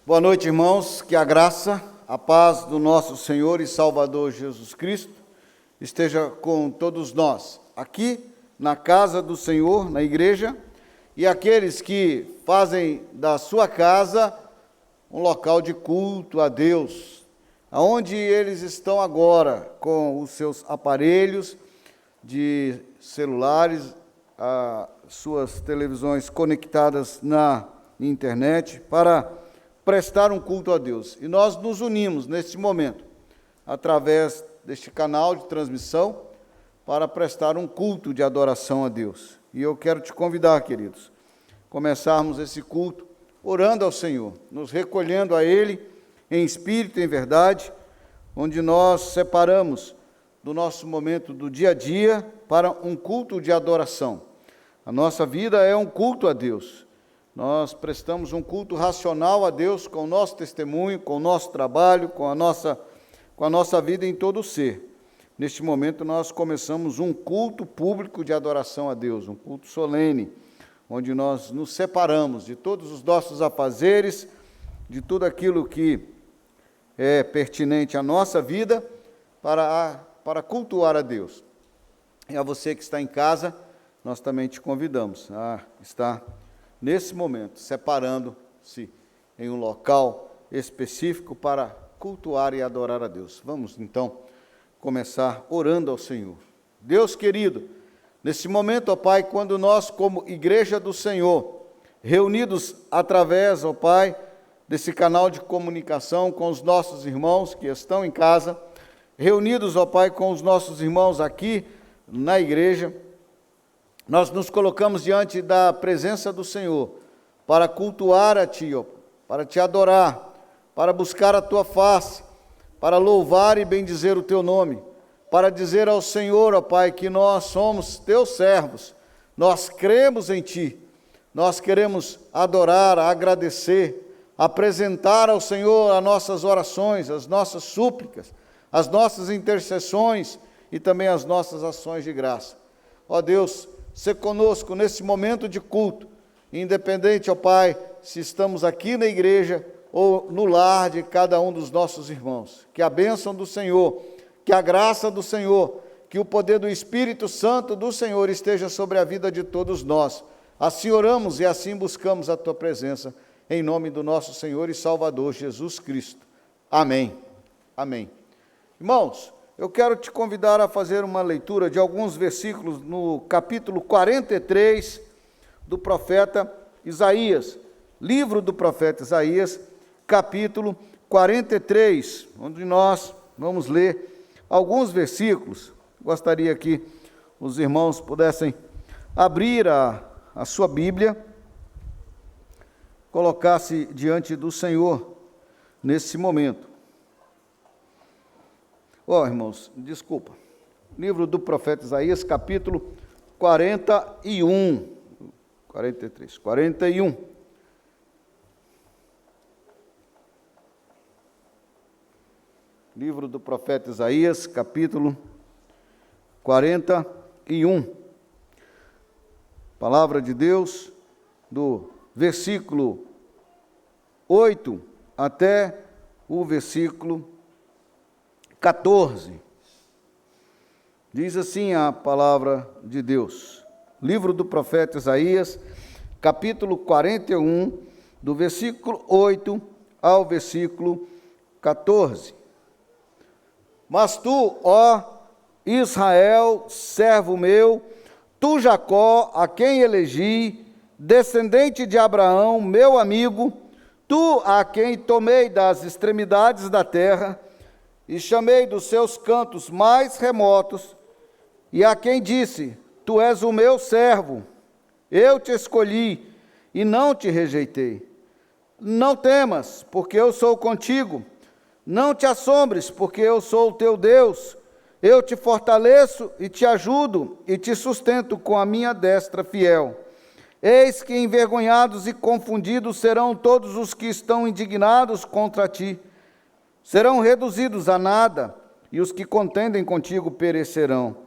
Boa noite, irmãos. Que a graça, a paz do nosso Senhor e Salvador Jesus Cristo esteja com todos nós, aqui na casa do Senhor, na igreja, e aqueles que fazem da sua casa um local de culto a Deus, aonde eles estão agora com os seus aparelhos de celulares, suas televisões conectadas na internet, para prestar um culto a Deus. E nós nos unimos neste momento, através deste canal de transmissão, para prestar um culto de adoração a Deus. E eu quero te convidar, queridos, começarmos esse culto orando ao Senhor, nos recolhendo a Ele em espírito e em verdade, onde nós separamos do nosso momento do dia a dia para um culto de adoração. A nossa vida é um culto a Deus. Nós prestamos um culto racional a Deus com o nosso testemunho, com o nosso trabalho, com a nossa vida em todo o ser. Neste momento nós começamos um culto público de adoração a Deus, um culto solene, onde nós nos separamos de todos os nossos afazeres, de tudo aquilo que é pertinente à nossa vida, para cultuar a Deus. E a você que está em casa, nós também te convidamos a estar nesse momento, separando-se em um local específico para cultuar e adorar a Deus. Vamos, então, começar orando ao Senhor. Deus querido, nesse momento, ó Pai, quando nós, como igreja do Senhor, reunidos através, ó Pai, desse canal de comunicação com os nossos irmãos que estão em casa, reunidos, ó Pai, com os nossos irmãos aqui na igreja, nós nos colocamos diante da presença do Senhor para cultuar a Ti, ó, para Te adorar, para buscar a Tua face, para louvar e bendizer o Teu nome, para dizer ao Senhor, ó Pai, que nós somos Teus servos, nós cremos em Ti, nós queremos adorar, agradecer, apresentar ao Senhor as nossas orações, as nossas súplicas, as nossas intercessões e também as nossas ações de graça. Ó Deus, se conosco nesse momento de culto, independente, ó Pai, se estamos aqui na igreja ou no lar de cada um dos nossos irmãos. Que a bênção do Senhor, que a graça do Senhor, que o poder do Espírito Santo do Senhor esteja sobre a vida de todos nós. Assim oramos e assim buscamos a Tua presença, em nome do nosso Senhor e Salvador Jesus Cristo. Amém. Amém. Irmãos, eu quero te convidar a fazer uma leitura de alguns versículos no capítulo 43 do profeta Isaías, livro do profeta Isaías, capítulo 43, onde nós vamos ler alguns versículos. Gostaria que os irmãos pudessem abrir a sua Bíblia, colocar-se diante do Senhor nesse momento. Irmãos, desculpa, livro do profeta Isaías, capítulo 41, 43, 41. Livro do profeta Isaías, capítulo 41. Palavra de Deus, do versículo 8 até o versículo 14, diz assim a palavra de Deus, livro do profeta Isaías, capítulo 41, do versículo 8 ao versículo 14. Mas tu, ó Israel, servo meu, tu Jacó, a quem elegi, descendente de Abraão, meu amigo, tu a quem tomei das extremidades da terra, e chamei dos seus cantos mais remotos, e a quem disse, tu és o meu servo, eu te escolhi e não te rejeitei. Não temas, porque eu sou contigo, não te assombres, porque eu sou o teu Deus, eu te fortaleço e te ajudo e te sustento com a minha destra fiel. Eis que envergonhados e confundidos serão todos os que estão indignados contra ti, serão reduzidos a nada, e os que contendem contigo perecerão.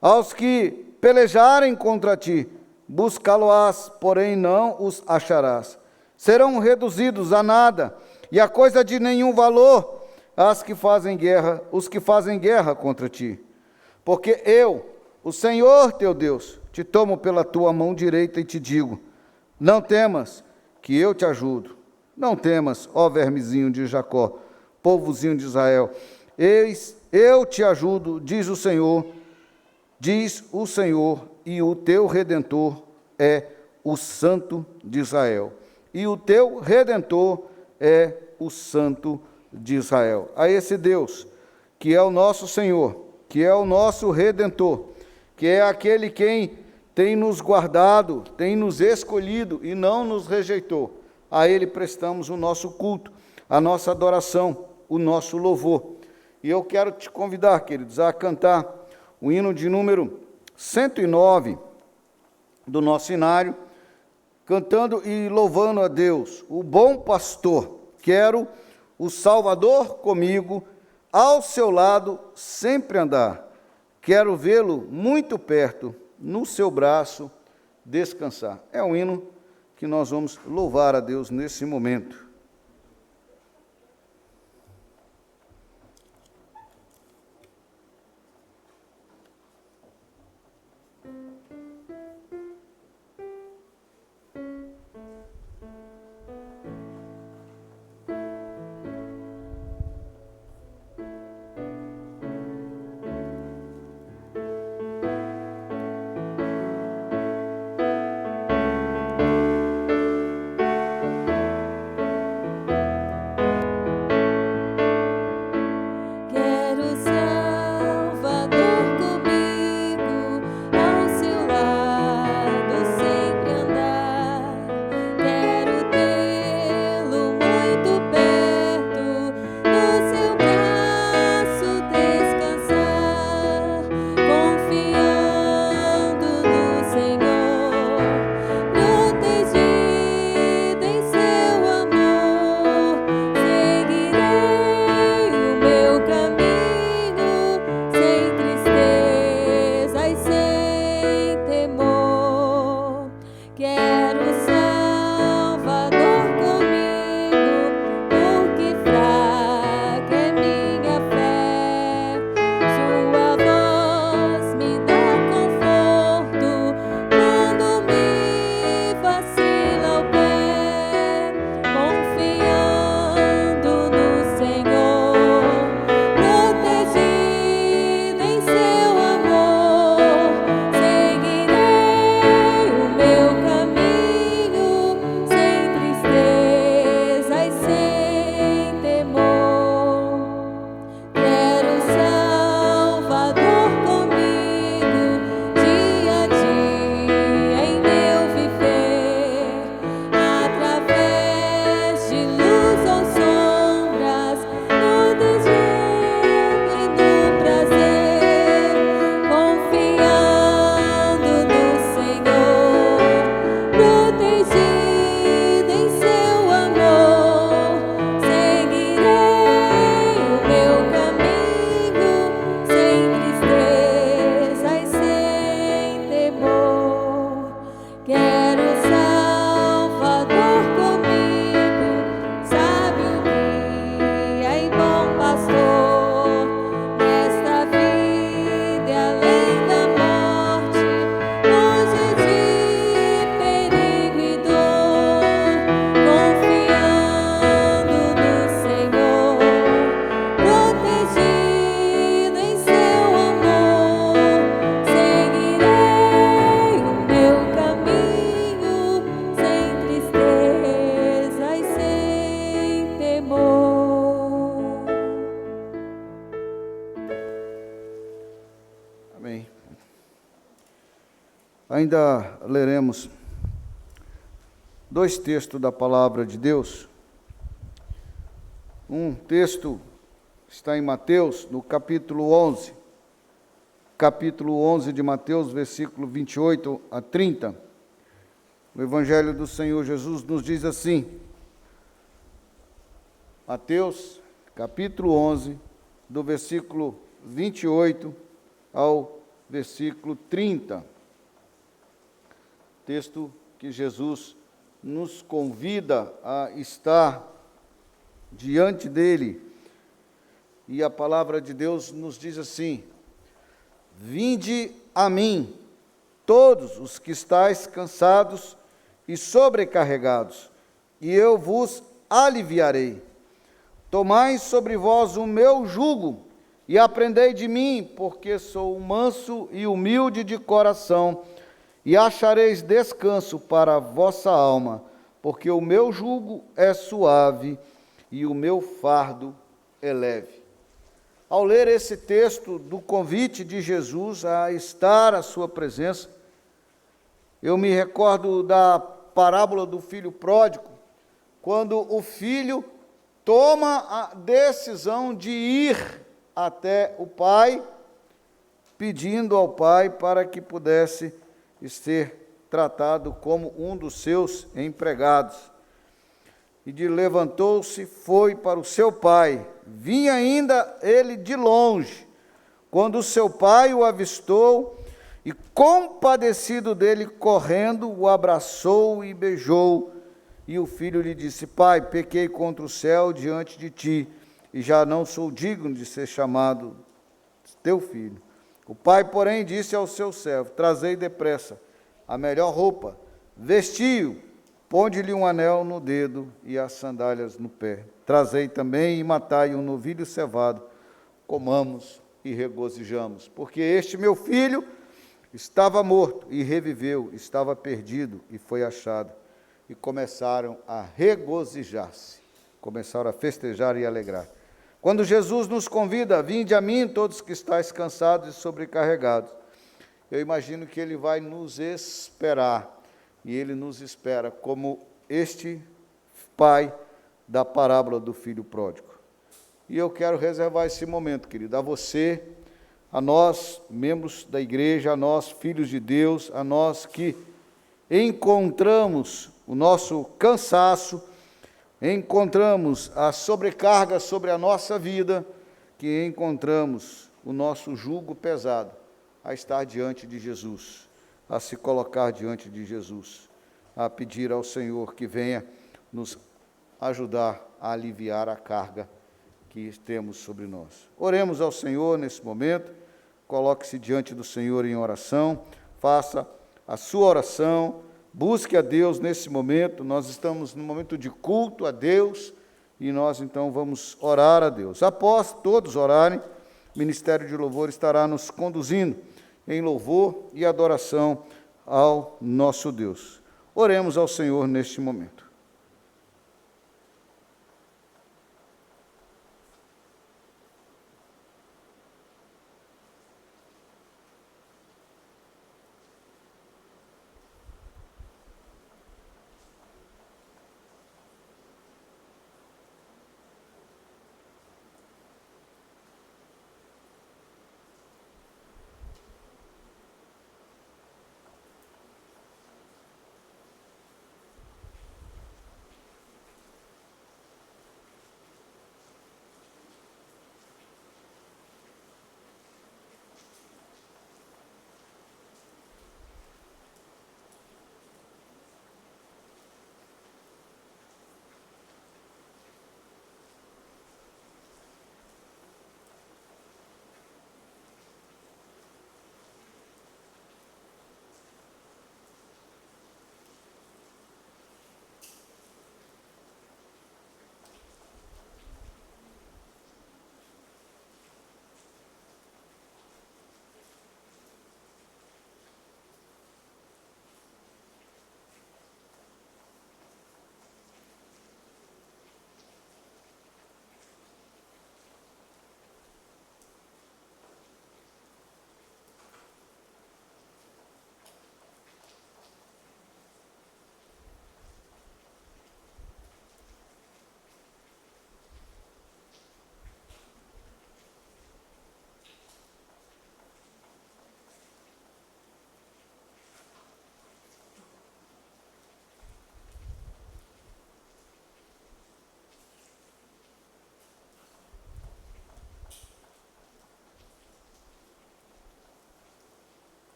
Aos que pelejarem contra ti, buscá-lo-ás, porém não os acharás. Serão reduzidos a nada, e a coisa de nenhum valor os que fazem guerra contra ti. Porque eu, o Senhor teu Deus, te tomo pela tua mão direita e te digo: não temas, que eu te ajudo. Não temas, ó vermezinho de Jacó, povozinho de Israel. Eis, eu te ajudo, diz o Senhor, e o teu Redentor é o Santo de Israel. E o teu Redentor é o Santo de Israel. A esse Deus, que é o nosso Senhor, que é o nosso Redentor, que é aquele quem tem nos guardado, tem nos escolhido e não nos rejeitou. A Ele prestamos o nosso culto, a nossa adoração, o nosso louvor. E eu quero te convidar, queridos, a cantar o hino de número 109 do nosso inário, cantando e louvando a Deus, o bom pastor. Quero o Salvador comigo, ao seu lado sempre andar. Quero vê-lo muito perto, no seu braço descansar. É um hino que nós vamos louvar a Deus nesse momento. Ainda leremos dois textos da palavra de Deus. Um texto está em Mateus, no capítulo 11. Capítulo 11 de Mateus, versículo 28 a 30. O Evangelho do Senhor Jesus nos diz assim. Mateus, capítulo 11, do versículo 28 ao versículo 30. Texto que Jesus nos convida a estar diante dele. E a palavra de Deus nos diz assim: vinde a mim, todos os que estáis cansados e sobrecarregados, e eu vos aliviarei. Tomai sobre vós o meu jugo, e aprendei de mim, porque sou manso e humilde de coração, e achareis descanso para a vossa alma, porque o meu jugo é suave e o meu fardo é leve. Ao ler esse texto do convite de Jesus a estar à sua presença, eu me recordo da parábola do filho pródigo, quando o filho toma a decisão de ir até o pai, pedindo ao pai para que pudesse ser tratado como um dos seus empregados. E levantou-se, foi para o seu pai. Vinha ainda ele de longe, quando o seu pai o avistou, e compadecido dele, correndo, o abraçou e beijou. E o filho lhe disse: pai, pequei contra o céu diante de ti, e já não sou digno de ser chamado teu filho. O pai, porém, disse ao seu servo: trazei depressa a melhor roupa, vestiu, ponde-lhe um anel no dedo e as sandálias no pé. Trazei também e matai um novilho cevado, comamos e regozijamos. Porque este meu filho estava morto e reviveu, estava perdido e foi achado. E começaram a regozijar-se, começaram a festejar e alegrar. Quando Jesus nos convida: vinde a mim todos que estáis cansados e sobrecarregados, eu imagino que ele vai nos esperar, e ele nos espera como este pai da parábola do filho pródigo. E eu quero reservar esse momento, querido, a você, a nós, membros da igreja, a nós, filhos de Deus, a nós que encontramos o nosso cansaço, encontramos a sobrecarga sobre a nossa vida, que encontramos o nosso jugo pesado, a estar diante de Jesus, a se colocar diante de Jesus, a pedir ao Senhor que venha nos ajudar a aliviar a carga que temos sobre nós. Oremos ao Senhor nesse momento, coloque-se diante do Senhor em oração, faça a sua oração, busque a Deus nesse momento. Nós estamos num momento de culto a Deus, e nós então vamos orar a Deus. Após todos orarem, o Ministério de Louvor estará nos conduzindo em louvor e adoração ao nosso Deus. Oremos ao Senhor neste momento.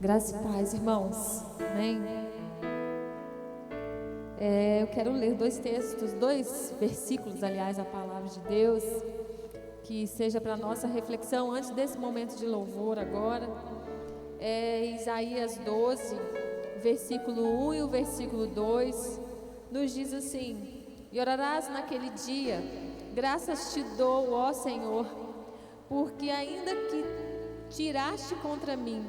Graça e paz, irmãos. Amém. Eu quero ler dois versículos, aliás, a palavra de Deus, que seja para nossa reflexão antes desse momento de louvor agora. Isaías 12, versículo 1 e o versículo 2, nos diz assim: E orarás naquele dia, graças te dou, ó Senhor, porque ainda que tiraste contra mim,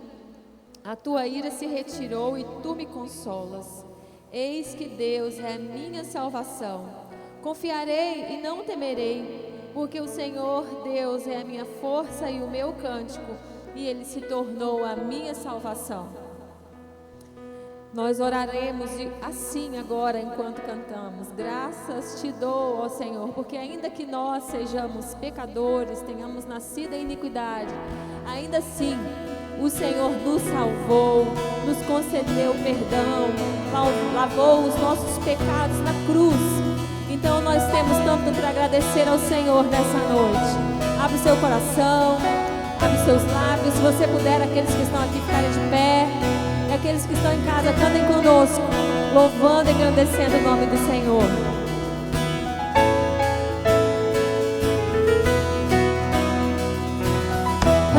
a tua ira se retirou e tu me consolas. Eis que Deus é a minha salvação. Confiarei e não temerei, porque o Senhor Deus é a minha força e o meu cântico, e Ele se tornou a minha salvação. Nós oraremos assim agora enquanto cantamos. Graças te dou, ó Senhor, porque ainda que nós sejamos pecadores, tenhamos nascido em iniquidade, ainda assim o Senhor nos salvou, nos concedeu perdão, lavou os nossos pecados na cruz. Então nós temos tanto para agradecer ao Senhor nessa noite. Abre seu coração, abre seus lábios. Se você puder, aqueles que estão aqui ficarem de pé, e aqueles que estão em casa, cantem conosco, louvando e agradecendo o nome do Senhor.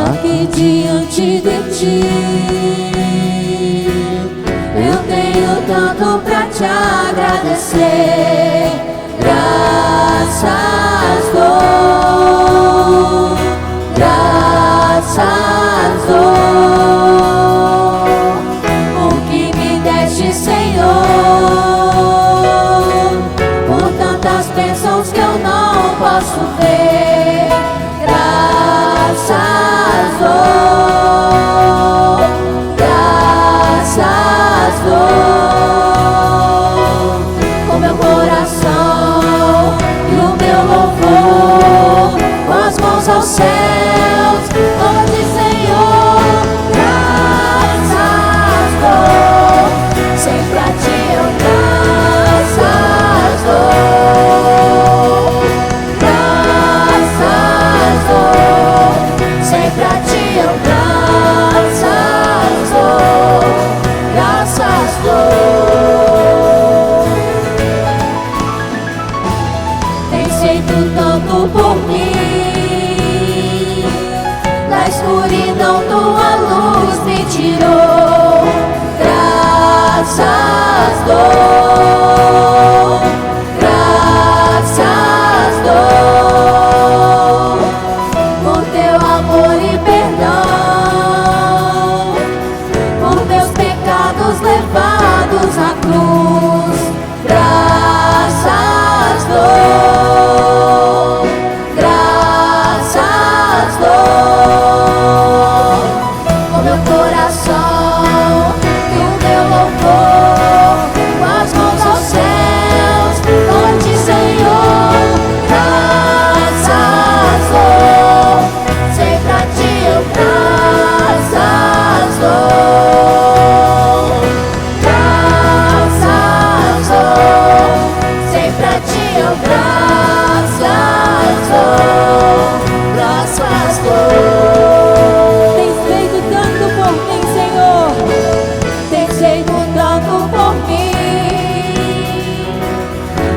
Aqui diante de ti, eu tenho tanto pra te agradecer. Graças dou, graças dou, o que me deste, Senhor, por tantas bênçãos que eu não posso ver. Graças dou, graças dou, com meu coração e o meu louvor, com as mãos aos céus, onde, Senhor, graças dou, sempre a ti eu graças dou, graças dou, sempre a ti eu graças dou, graças dou. Tens feito tanto por mim, da escuridão tua luz me tirou. Graças dou, graças dou, por teu amor e perdão, por meus pecados levados à cruz. Graças dou, graças dou, com meu coração e o meu louvor, com as mãos aos céus, onde, Senhor, graças dou, sempre a ti eu graças dou, graças dou, sempre a ti eu graças dou, graças dou. Tens feito tanto por mim, Senhor. Tens feito tanto por mim,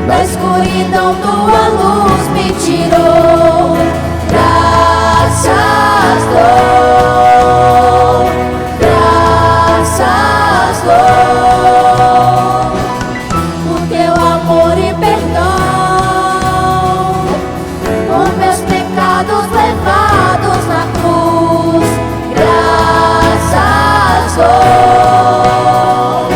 da escuridão tua luz me tirou. Graças dou, graças dou, por teu amor e perdão, por meus pecados levados na cruz. Graças dou,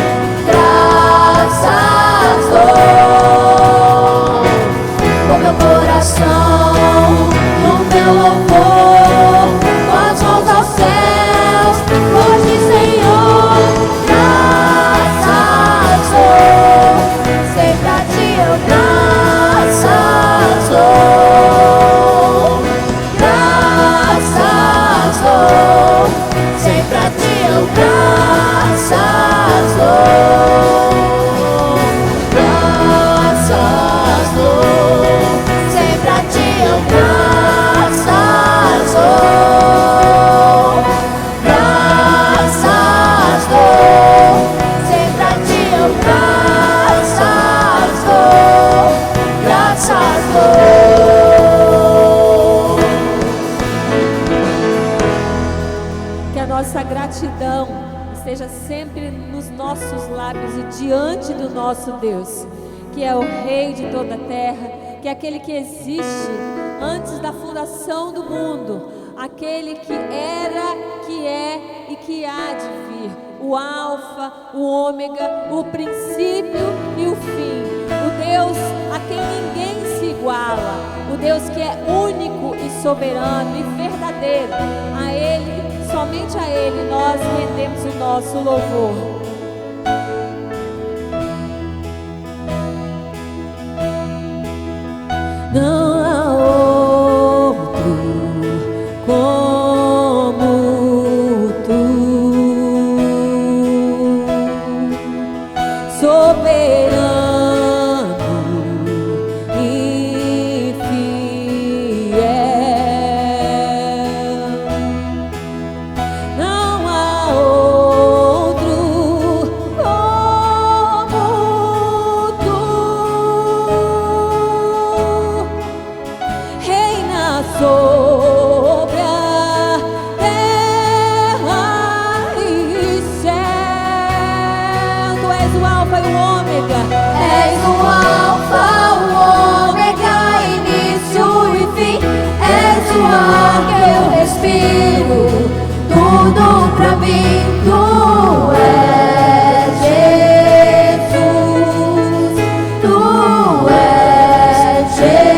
graças dou, com meu coração e o meu louvor, com as mãos aos céus, hoje, Senhor, graças dou, sempre a ti eu graças dou, graças dou, sempre a ti eu graças dou, graças dou, sempre a ti eu graças gratidão esteja sempre nos nossos lábios e diante do nosso Deus, que é o Rei de toda a terra, que é aquele que existe antes da fundação do mundo, aquele que era, que é e que há de vir, o Alfa, o Ômega, o princípio e o fim, o Deus a quem ninguém se iguala, o Deus que é único e soberano e verdadeiro. A Ele, somente a Ele, nós rendemos o nosso louvor. Não há outro como tu, soberano e fiel. Não há outro como tu, reina sobre a terra e céu. Tu és o Alfa e o Ômega. És o Alfa, o Ômega, início e fim. És o ar que eu respiro, tudo pra mim. Tu és Jesus, tu és Jesus.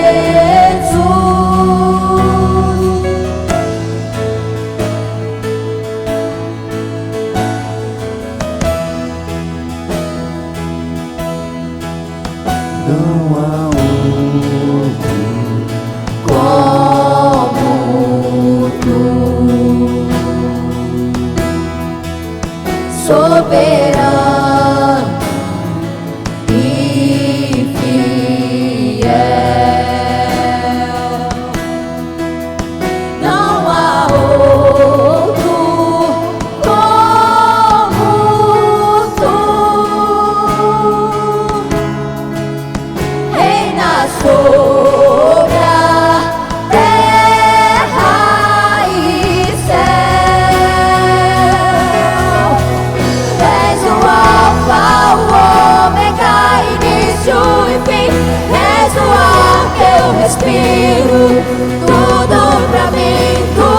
Não há outro Como tu, soberano e fiel. Não há outro como tu, reina sobre a terra e céu. És o Alfa, o Ômega, início e fim. És o ar que eu respiro, tudo pra mim. Tu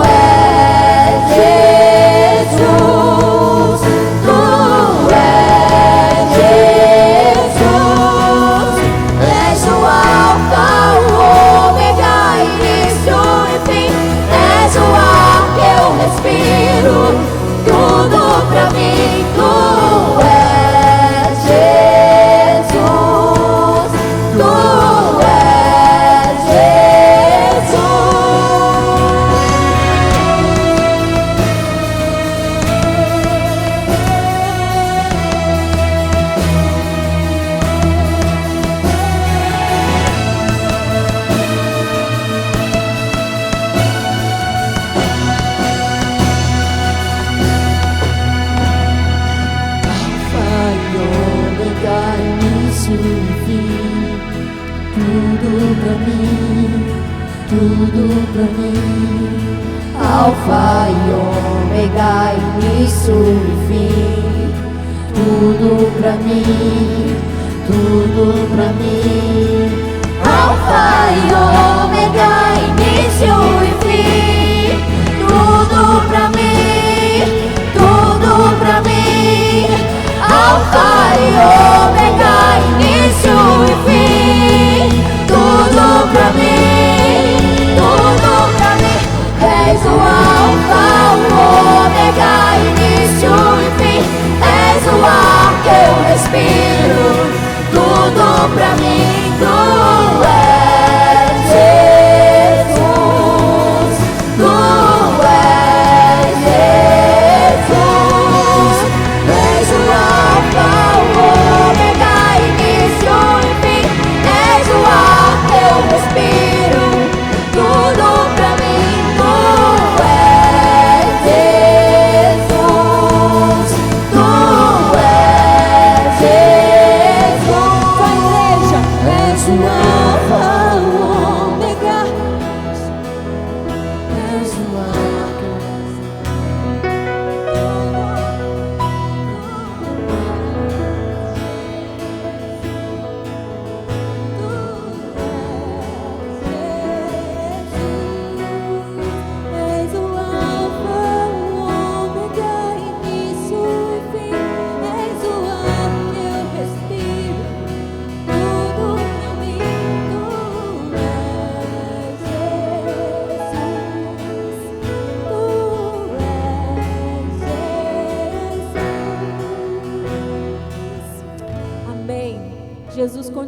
és Jesus, tu és Jesus. És o Alfa, o Ômega, início e fim. És o ar que eu respiro, tudo pra mim. Tu és Jesus, tu és Alfa e Ômega, início e fim. Tudo pra mim, tudo pra mim. Alfa e Ômega, início e fim. Tudo pra mim, tudo pra mim. Alfa e Ômega, início e fim. Tudo pra mim, tudo pra mim. És o Alfa, o Ômega, início e fim. És o ar que eu respiro, tudo pra mim, tudo.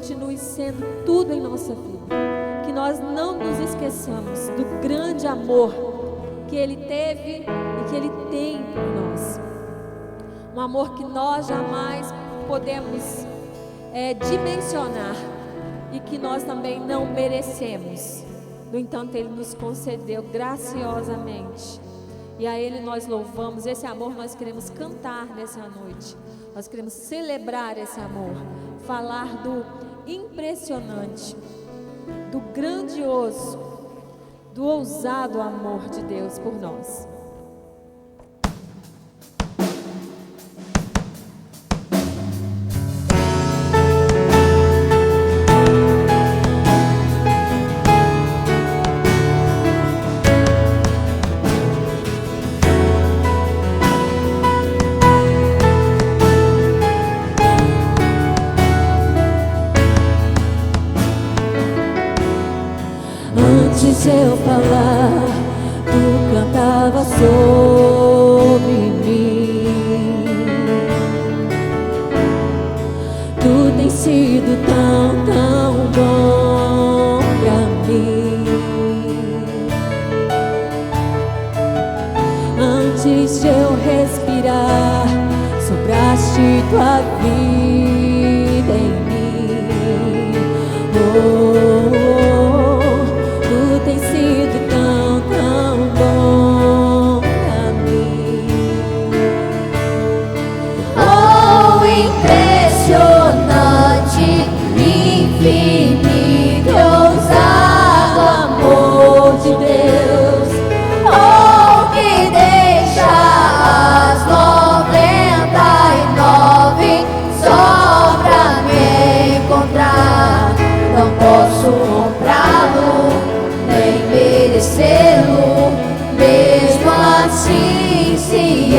continue sendo tudo em nossa vida. Que nós não nos esqueçamos do grande amor que Ele teve e que Ele tem por nós. Um amor que nós jamais podemos dimensionar e que nós também não merecemos. No entanto, Ele nos concedeu graciosamente. E a Ele nós louvamos. Esse amor nós queremos cantar nessa noite. Nós queremos celebrar esse amor. Falar do impressionante, do grandioso, do ousado amor de Deus por nós. Antes eu falar, tu cantava sobre mim. Tu tens sido tão, tão bom pra mim. Antes de eu respirar, sopraste tua vida em mim. Tem sido tão, tão bom pra mim. Oh, impressionante, infinito, ousado amor de Deus. Oh, que deixa as 99 só pra me encontrar. Não posso comprá-lo, nem merecê-lo, mesmo assim se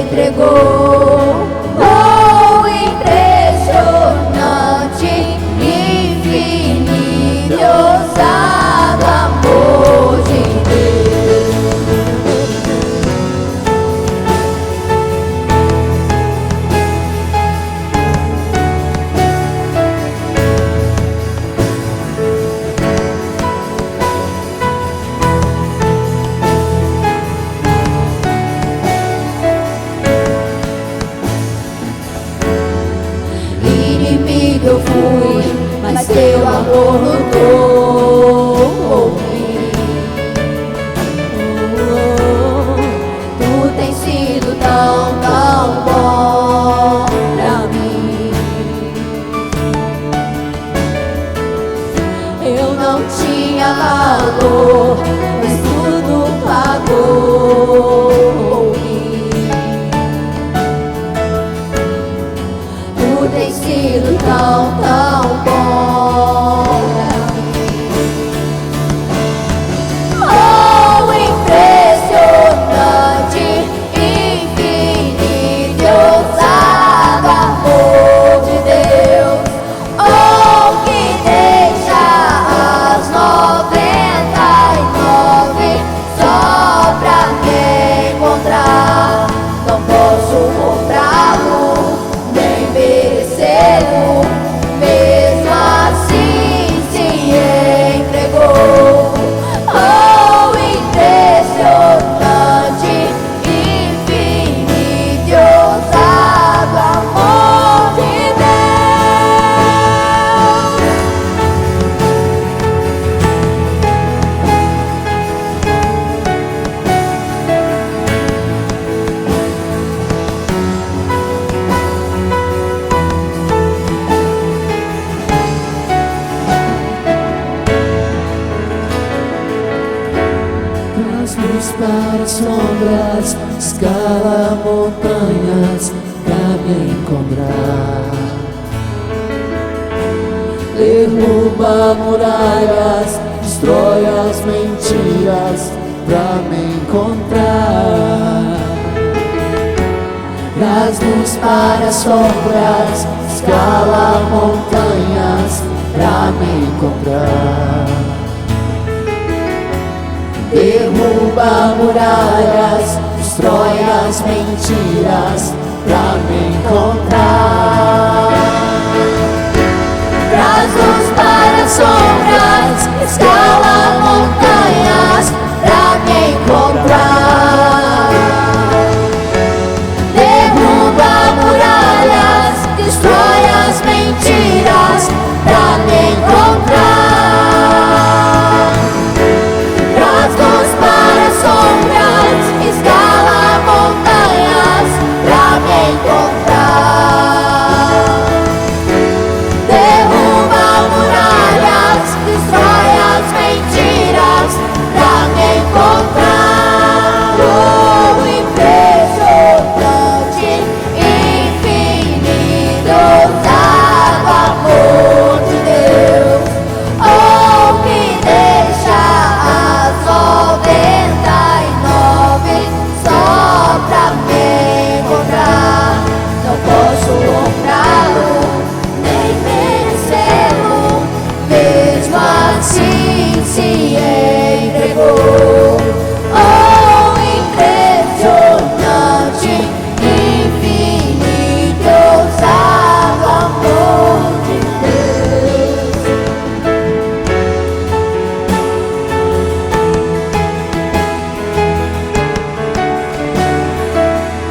entregou. Oh, impressionante, infinito, ousado amor de Deus. Eu fui, mas teu amor lutou por mim. Tu tens sido tão, tão bom pra mim. Eu não tinha valor, mas tudo pagou por mim. Tu tens sido tão, tão bom pra mim. Oh, impressionante, infinito, ousado amor de Deus. Oh, que deixa as 99 só pra me encontrar. Não posso comprá-lo, nem merecê-lo, mesmo assim se entregou. Oh, impressionante, infinito, ousado amor de Traz luz para as sombras, escala montanhas pra me encontrar. Derruba muralhas, destrói as mentiras pra me encontrar. Traz luz para as sombras, escala montanhas pra me encontrar. Derruba muralhas, destrói as mentiras pra me encontrar. Pra se entregou. Oh, impressionante, infinito, ousado amor de Deus.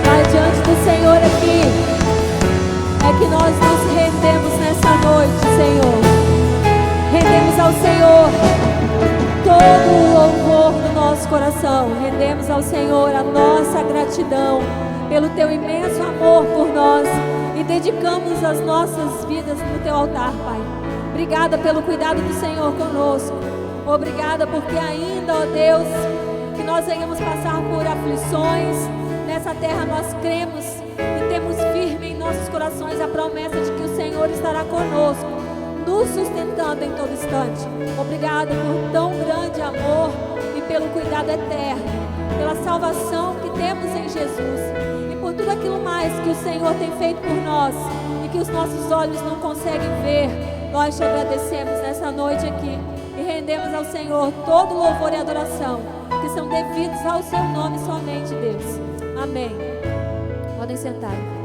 Vai diante do Senhor aqui. É que nós nos rendemos nessa noite, Senhor. Rendemos ao Senhor todo o louvor do nosso coração. Rendemos ao Senhor a nossa gratidão pelo Teu imenso amor por nós e dedicamos as nossas vidas no Teu altar, Pai. Obrigada pelo cuidado do Senhor conosco. Obrigada porque ainda, ó Deus, que nós venhamos passar por aflições. Nessa terra nós cremos e temos firme em nossos corações a promessa de que o Senhor estará conosco, nos sustentando em todo instante. Obrigado por tão grande amor e pelo cuidado eterno, pela salvação que temos em Jesus e por tudo aquilo mais que o Senhor tem feito por nós e que os nossos olhos não conseguem ver. Nós te agradecemos nessa noite aqui e rendemos ao Senhor todo louvor e adoração que são devidos ao seu nome somente, Deus. Amém. Podem sentar, irmãos.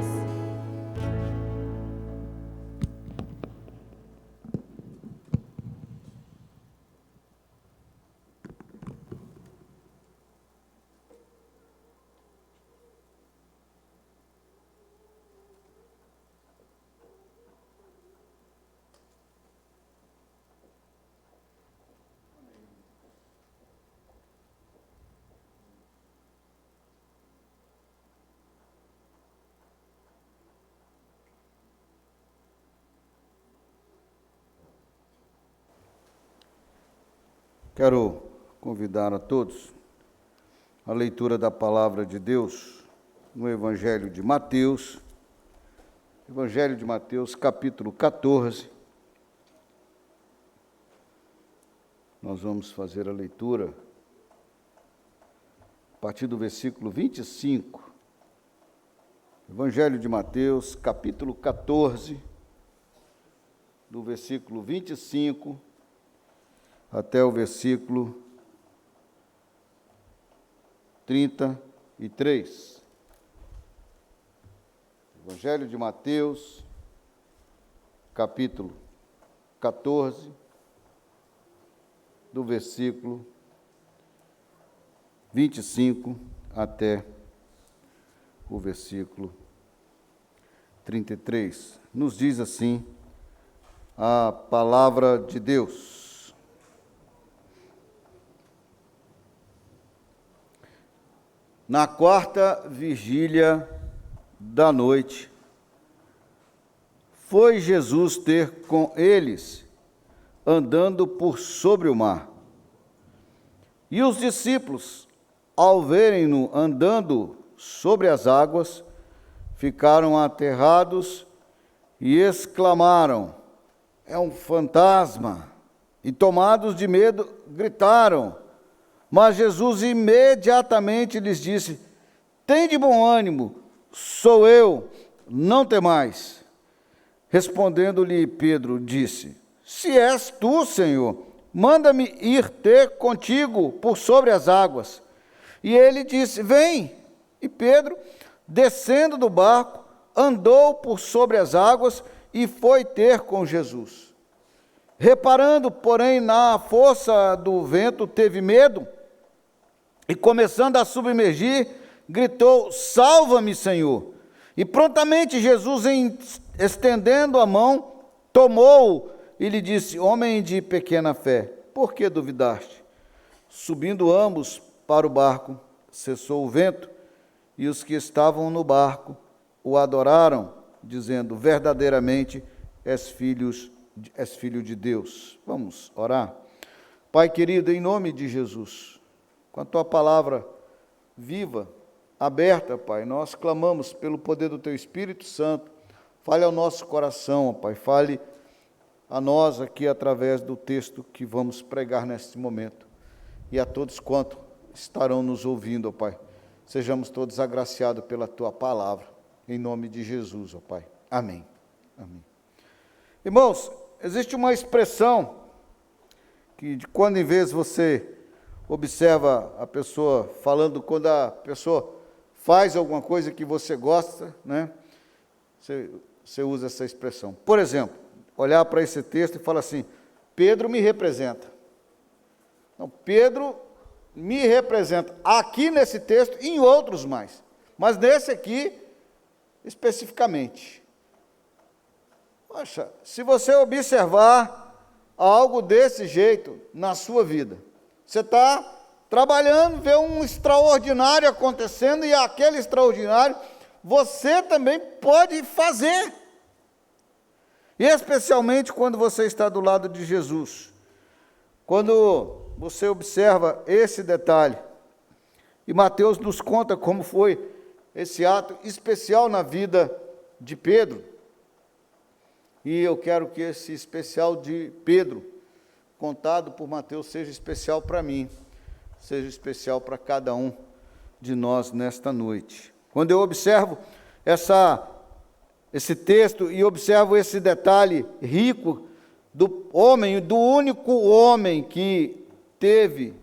Quero convidar a todos a leitura da palavra de Deus no Evangelho de Mateus, capítulo 14. Nós vamos fazer a leitura a partir do versículo 25. Evangelho de Mateus, capítulo 14, do versículo 25 até o versículo 33. Evangelho de Mateus, capítulo 14, do versículo 25 até o versículo 33. Nos diz assim a palavra de Deus. Na quarta vigília da noite, foi Jesus ter com eles, andando por sobre o mar. E os discípulos, ao verem-no andando sobre as águas, ficaram aterrados e exclamaram: é um fantasma! E tomados de medo, gritaram. Mas Jesus imediatamente lhes disse: tende bom ânimo, sou eu, não temais. Respondendo-lhe Pedro, disse: se és tu, Senhor, manda-me ir ter contigo por sobre as águas. E ele disse: vem. E Pedro, descendo do barco, andou por sobre as águas e foi ter com Jesus. Reparando, porém, na força do vento, teve medo, e começando a submergir, gritou: salva-me, Senhor! E prontamente Jesus, estendendo a mão, tomou-o e lhe disse: homem de pequena fé, por que duvidaste? Subindo ambos para o barco, cessou o vento, e os que estavam no barco o adoraram, dizendo: verdadeiramente és filho de Deus. Vamos orar. Pai querido, em nome de Jesus, com a Tua palavra viva, aberta, Pai, nós clamamos pelo poder do Teu Espírito Santo. Fale ao nosso coração, Pai, fale a nós aqui através do texto que vamos pregar neste momento. E a todos quanto estarão nos ouvindo, ó Pai, sejamos todos agraciados pela Tua palavra, em nome de Jesus, ó Pai. Amém. Amém. Irmãos, existe uma expressão que de quando em vez você observa a pessoa falando, quando a pessoa faz alguma coisa que você gosta, né? Você usa essa expressão. Por exemplo, olhar para esse texto e falar assim: Pedro me representa. Não, Pedro me representa aqui nesse texto e em outros mais, mas nesse aqui especificamente. Poxa, se você observar algo desse jeito na sua vida, você está trabalhando, vê um extraordinário acontecendo, e aquele extraordinário você também pode fazer. E especialmente quando você está do lado de Jesus. Quando você observa esse detalhe, e Mateus nos conta como foi esse ato especial na vida de Pedro, e eu quero que esse especial de Pedro, contado por Mateus, seja especial para mim, seja especial para cada um de nós nesta noite. Quando eu observo esse texto e observo esse detalhe rico do homem, do único homem que teve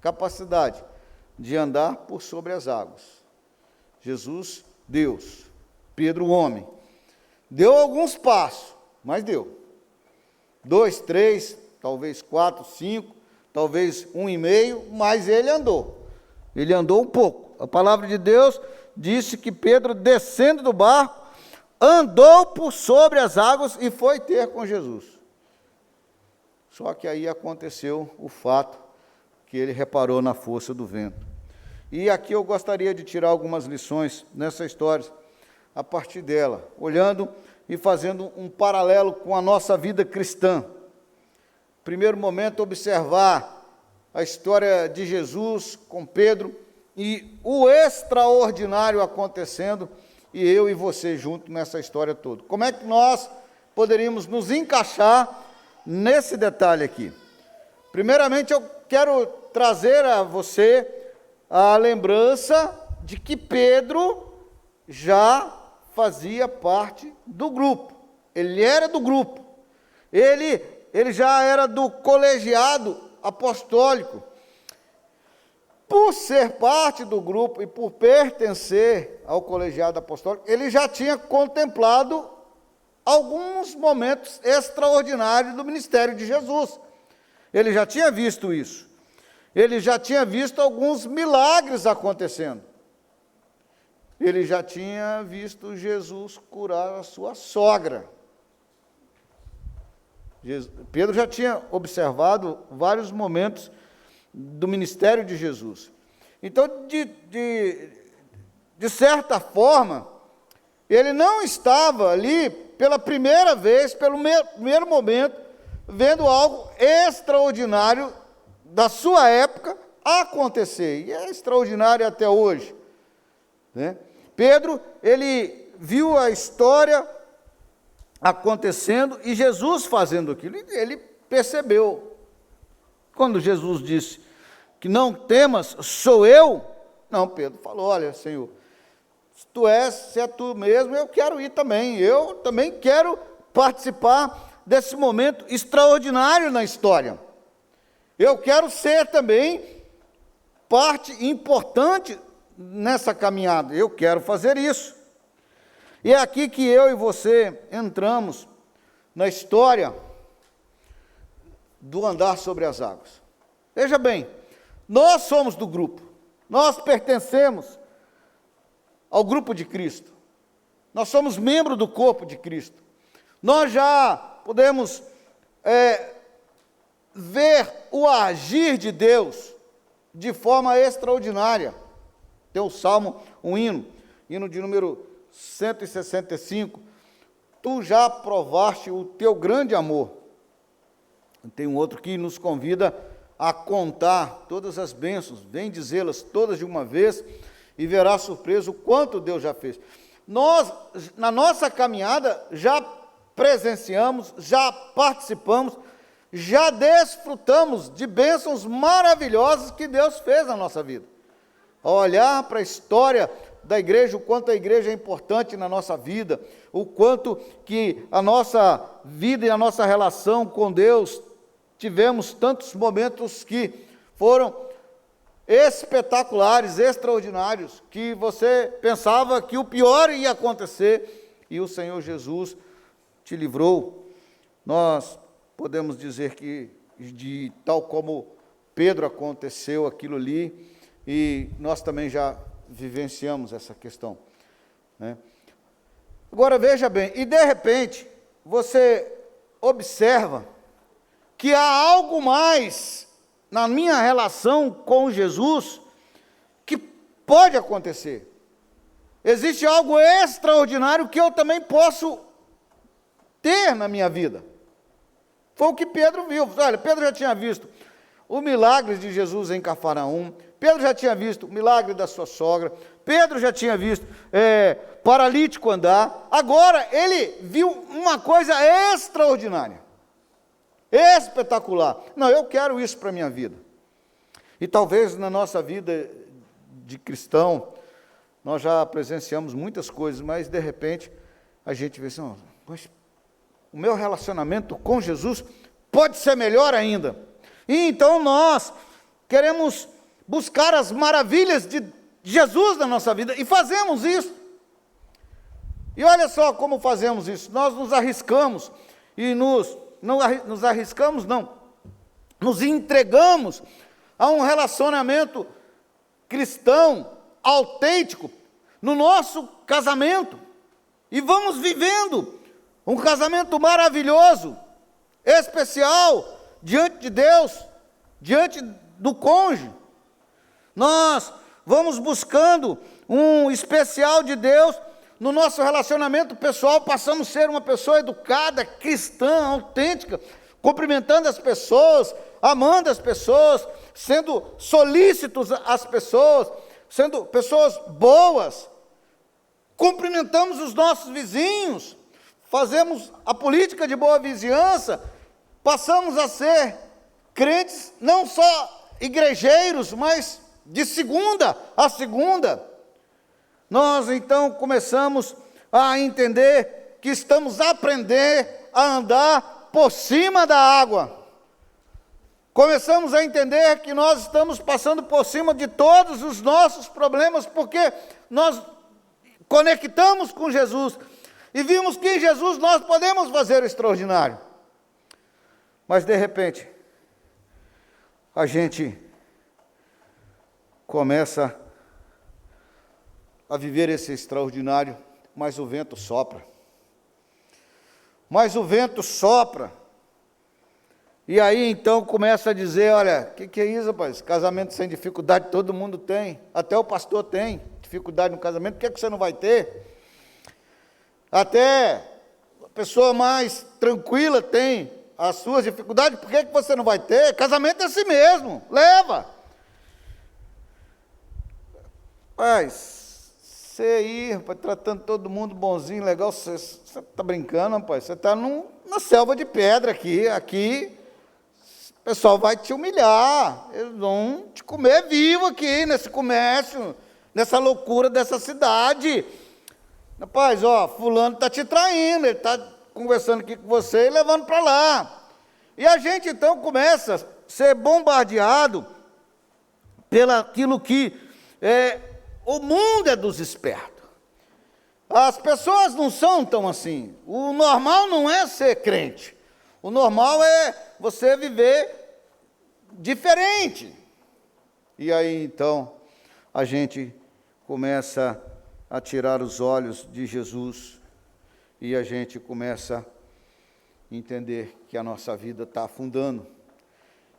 capacidade de andar por sobre as águas. Jesus, Deus. Pedro, homem. Deu alguns passos, mas deu. 2, 3, talvez 4, 5, talvez 1,5, mas ele andou. Ele andou um pouco. A palavra de Deus disse que Pedro, descendo do barco, andou por sobre as águas e foi ter com Jesus. Só que aí aconteceu o fato que ele reparou na força do vento. E aqui eu gostaria de tirar algumas lições nessa história, a partir dela, olhando e fazendo um paralelo com a nossa vida cristã. Primeiro momento, observar a história de Jesus com Pedro e o extraordinário acontecendo, e eu e você junto nessa história toda. Como é que nós poderíamos nos encaixar nesse detalhe aqui? Primeiramente, eu quero trazer a você a lembrança de que Pedro já fazia parte do grupo. Ele era do grupo. Ele já era do colegiado apostólico. Por ser parte do grupo e por pertencer ao colegiado apostólico, ele já tinha contemplado alguns momentos extraordinários do ministério de Jesus. Ele já tinha visto isso. Ele já tinha visto alguns milagres acontecendo. Ele já tinha visto Jesus curar a sua sogra. Pedro já tinha observado vários momentos do ministério de Jesus. Então, de certa forma, ele não estava ali pela primeira vez, pelo primeiro momento, vendo algo extraordinário da sua época acontecer, e é extraordinário até hoje, né? Pedro, ele viu a história acontecendo e Jesus fazendo aquilo, e ele percebeu. Quando Jesus disse que não temas, sou eu, não, Pedro falou: olha, Senhor, se é tu mesmo, eu quero ir também, eu também quero participar desse momento extraordinário na história. Eu quero ser também parte importante nessa caminhada, eu quero fazer isso. E é aqui que eu e você entramos na história do andar sobre as águas. Veja bem, nós somos do grupo, nós pertencemos ao grupo de Cristo, nós somos membros do corpo de Cristo, nós já podemos ver o agir de Deus de forma extraordinária. Tem o Salmo, um hino de número 165, tu já provaste o teu grande amor. Tem um outro que nos convida a contar todas as bênçãos, vem dizê-las todas de uma vez, e verá surpreso o quanto Deus já fez. Nós, na nossa caminhada, já presenciamos, já participamos, já desfrutamos de bênçãos maravilhosas que Deus fez na nossa vida. Ao olhar para a história da igreja, o quanto a igreja é importante na nossa vida, o quanto que a nossa vida e a nossa relação com Deus tivemos tantos momentos que foram espetaculares, extraordinários, que você pensava que o pior ia acontecer e o Senhor Jesus te livrou. Nós podemos dizer que, tal como Pedro aconteceu aquilo ali, e nós também já vivenciamos essa questão, né? Agora veja bem, e de repente você observa que há algo mais na minha relação com Jesus que pode acontecer. Existe algo extraordinário que eu também posso ter na minha vida. Foi o que Pedro viu. Olha, Pedro já tinha visto o milagre de Jesus em Cafarnaum, Pedro já tinha visto o milagre da sua sogra, Pedro já tinha visto paralítico andar. Agora ele viu uma coisa extraordinária, espetacular. Não, eu quero isso para a minha vida. E talvez na nossa vida de cristão, nós já presenciamos muitas coisas, mas de repente a gente vê assim, mas o meu relacionamento com Jesus pode ser melhor ainda. E então nós queremos buscar as maravilhas de Jesus na nossa vida, e fazemos isso. E olha só como fazemos isso. Nós nos arriscamos, e nos entregamos a um relacionamento cristão, autêntico, no nosso casamento, e vamos vivendo um casamento maravilhoso, especial, diante de Deus, diante do cônjuge. Nós vamos buscando um especial de Deus no nosso relacionamento pessoal, passamos a ser uma pessoa educada, cristã, autêntica, cumprimentando as pessoas, amando as pessoas, sendo solícitos às pessoas, sendo pessoas boas, cumprimentamos os nossos vizinhos, fazemos a política de boa vizinhança, passamos a ser crentes, não só igrejeiros, mas de segunda a segunda. Nós então começamos a entender que estamos a aprender a andar por cima da água. Começamos a entender que nós estamos passando por cima de todos os nossos problemas, porque nós conectamos com Jesus e vimos que em Jesus nós podemos fazer o extraordinário. Mas de repente, a gente começa a viver esse extraordinário, mas o vento sopra. Mas o vento sopra. E aí então começa a dizer, olha, o que é isso, rapaz? Casamento sem dificuldade todo mundo tem. Até o pastor tem dificuldade no casamento, por que você não vai ter? Até a pessoa mais tranquila tem as suas dificuldades, por que você não vai ter? Casamento é assim mesmo, leva. Rapaz, você aí, rapaz, tratando todo mundo bonzinho, legal, você está brincando, rapaz, você está na selva de pedra aqui o pessoal vai te humilhar, eles vão te comer vivo aqui, nesse comércio, nessa loucura dessa cidade. Rapaz, fulano está te traindo, ele está conversando aqui com você e levando para lá. E a gente então começa a ser bombardeado pelaquilo que o mundo é dos espertos. As pessoas não são tão assim. O normal não é ser crente. O normal é você viver diferente. E aí então a gente começa a tirar os olhos de Jesus e a gente começa a entender que a nossa vida está afundando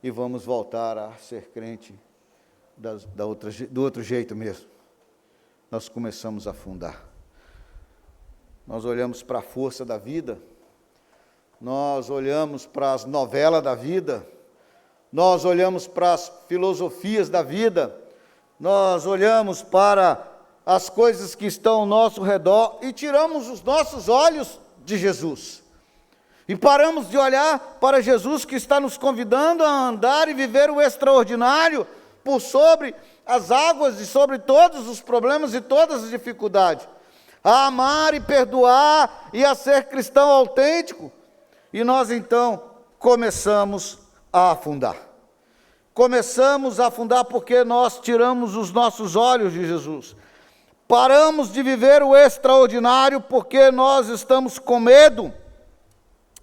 e vamos voltar a ser crente do outro jeito mesmo. Nós começamos a afundar. Nós olhamos para a força da vida, nós olhamos para as novelas da vida, nós olhamos para as filosofias da vida, nós olhamos para as coisas que estão ao nosso redor e tiramos os nossos olhos de Jesus. E paramos de olhar para Jesus que está nos convidando a andar e viver o extraordinário por sobre as águas e sobre todos os problemas e todas as dificuldades. A amar e perdoar e a ser cristão autêntico. E nós então começamos a afundar. Começamos a afundar porque nós tiramos os nossos olhos de Jesus. Paramos de viver o extraordinário porque nós estamos com medo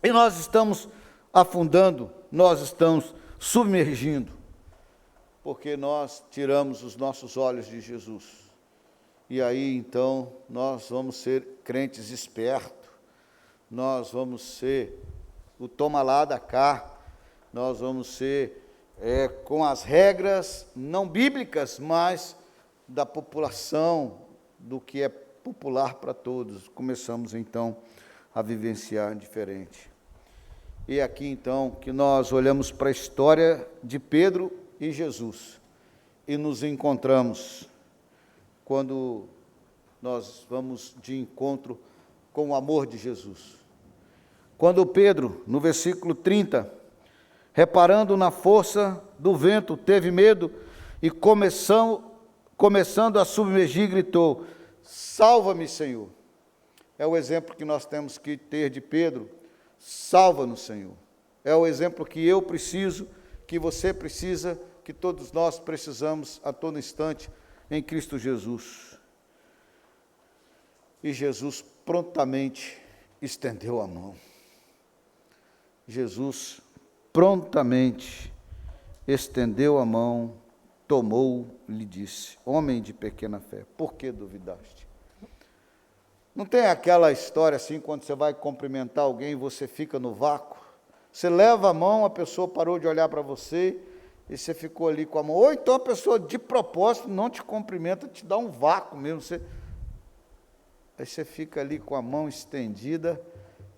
e nós estamos afundando, nós estamos submergindo, porque nós tiramos os nossos olhos de Jesus. E aí então nós vamos ser crentes espertos, nós vamos ser o toma lá da cá, nós vamos ser com as regras não bíblicas, mas da população, do que é popular para todos. Começamos então a vivenciar diferente. E aqui então que nós olhamos para a história de Pedro e Jesus e nos encontramos quando nós vamos de encontro com o amor de Jesus. Quando Pedro, no versículo 30, reparando na força do vento, teve medo e começando a submergir, gritou: salva-me, Senhor. É o exemplo que nós temos que ter de Pedro. Salva-nos, Senhor. É o exemplo que eu preciso, que você precisa, que todos nós precisamos a todo instante em Cristo Jesus. E Jesus prontamente estendeu a mão. Jesus prontamente estendeu a mão, tomou, lhe disse: homem de pequena fé, por que duvidaste? Não tem aquela história assim, quando você vai cumprimentar alguém, você fica no vácuo, você leva a mão, a pessoa parou de olhar para você, e você ficou ali com a mão, ou então a pessoa de propósito não te cumprimenta, te dá um vácuo mesmo, aí você fica ali com a mão estendida,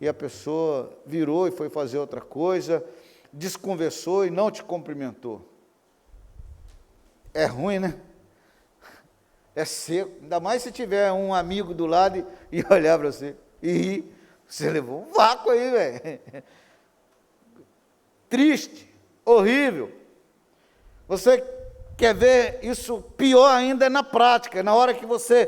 e a pessoa virou e foi fazer outra coisa, desconversou e não te cumprimentou. É ruim, né? É seco, ainda mais se tiver um amigo do lado e olhar para você e rir, você levou um vácuo aí, velho. Triste, horrível. Você quer ver isso pior ainda na prática, na hora que você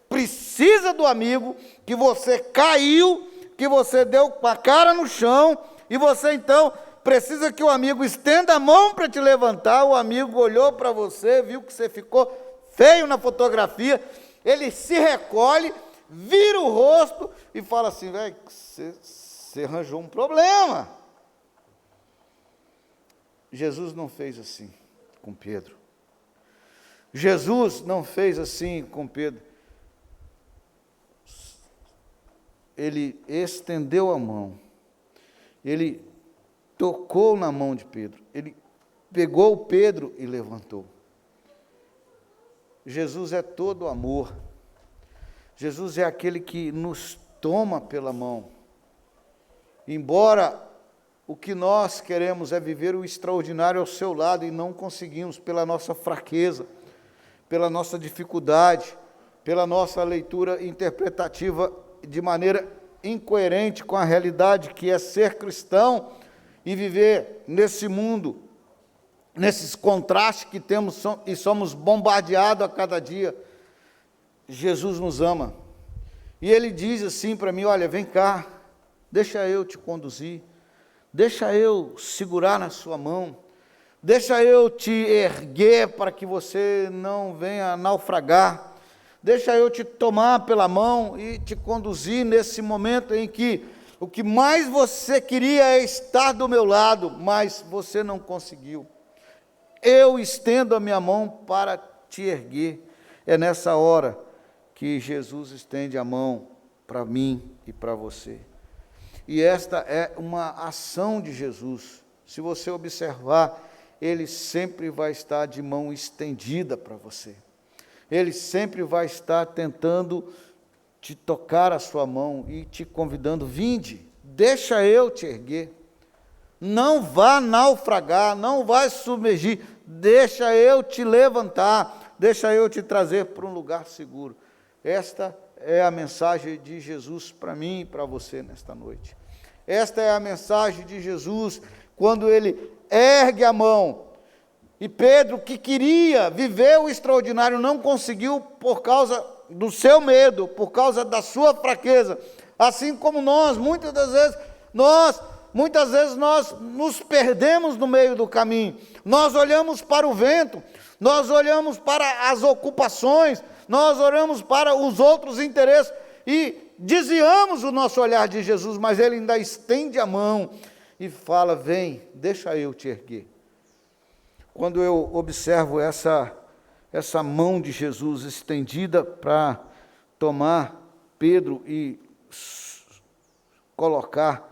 precisa do amigo, que você caiu, que você deu com a cara no chão, e você então precisa que o amigo estenda a mão para te levantar. O amigo olhou para você, viu que você ficou feio na fotografia, ele se recolhe, vira o rosto e fala assim: velho, você arranjou um problema. Jesus não fez assim com Pedro. Jesus não fez assim com Pedro. Ele estendeu a mão, ele tocou na mão de Pedro, ele pegou Pedro e levantou. Jesus é todo amor. Jesus é aquele que nos toma pela mão. Embora o que nós queremos é viver o extraordinário ao seu lado e não conseguimos pela nossa fraqueza, pela nossa dificuldade, pela nossa leitura interpretativa de maneira incoerente com a realidade que é ser cristão e viver nesse mundo, nesses contrastes que temos e somos bombardeados a cada dia. Jesus nos ama. E Ele diz assim para mim: olha, vem cá, deixa eu te conduzir, deixa eu segurar na sua mão, deixa eu te erguer para que você não venha naufragar, deixa eu te tomar pela mão e te conduzir nesse momento em que o que mais você queria é estar do meu lado, mas você não conseguiu. Eu estendo a minha mão para te erguer. É nessa hora que Jesus estende a mão para mim e para você. E esta é uma ação de Jesus. Se você observar, Ele sempre vai estar de mão estendida para você. Ele sempre vai estar tentando te tocar a sua mão e te convidando: vinde, deixa eu te erguer. Não vá naufragar, não vai submergir, deixa eu te levantar, deixa eu te trazer para um lugar seguro. Esta é a mensagem de Jesus para mim e para você nesta noite. Esta é a mensagem de Jesus quando Ele ergue a mão. E Pedro, que queria viver o extraordinário, não conseguiu por causa do seu medo, por causa da sua fraqueza. Assim como nós, muitas das vezes, nós muitas vezes nós nos perdemos no meio do caminho. Nós olhamos para o vento, nós olhamos para as ocupações, nós olhamos para os outros interesses e desviamos o nosso olhar de Jesus, mas Ele ainda estende a mão e fala: vem, deixa eu te erguer. Quando eu observo essa mão de Jesus estendida para tomar Pedro e colocar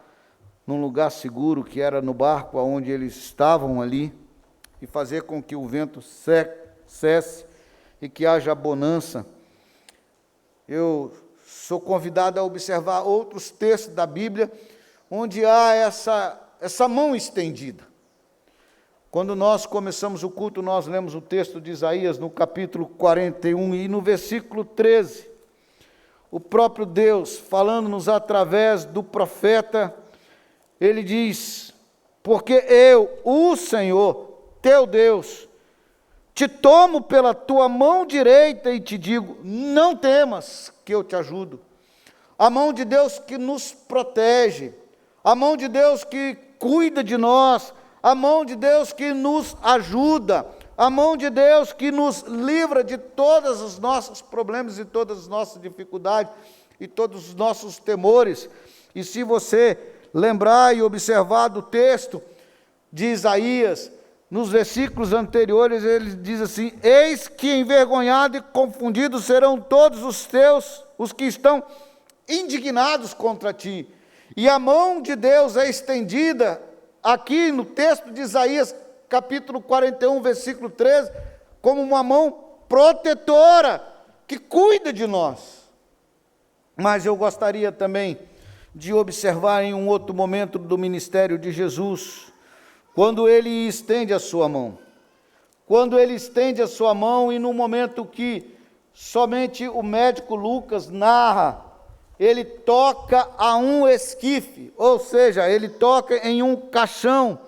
num lugar seguro, que era no barco onde eles estavam ali, e fazer com que o vento cesse e que haja bonança, eu sou convidado a observar outros textos da Bíblia onde há essa mão estendida. Quando nós começamos o culto, nós lemos o texto de Isaías no capítulo 41 e no versículo 13, o próprio Deus, falando-nos através do profeta, Ele diz: porque eu, o Senhor, teu Deus, te tomo pela tua mão direita e te digo: não temas, que eu te ajudo. A mão de Deus que nos protege, a mão de Deus que cuida de nós, a mão de Deus que nos ajuda, a mão de Deus que nos livra de todos os nossos problemas e todas as nossas dificuldades e todos os nossos temores. E se você lembrar e observar do texto de Isaías, nos versículos anteriores, ele diz assim: eis que envergonhados e confundidos serão todos os que estão indignados contra ti. E a mão de Deus é estendida aqui no texto de Isaías, capítulo 41, versículo 13, como uma mão protetora, que cuida de nós. Mas eu gostaria também de observar em um outro momento do ministério de Jesus, quando Ele estende a sua mão. Quando Ele estende a sua mão e no momento que somente o médico Lucas narra, Ele toca a um esquife, ou seja, Ele toca em um caixão,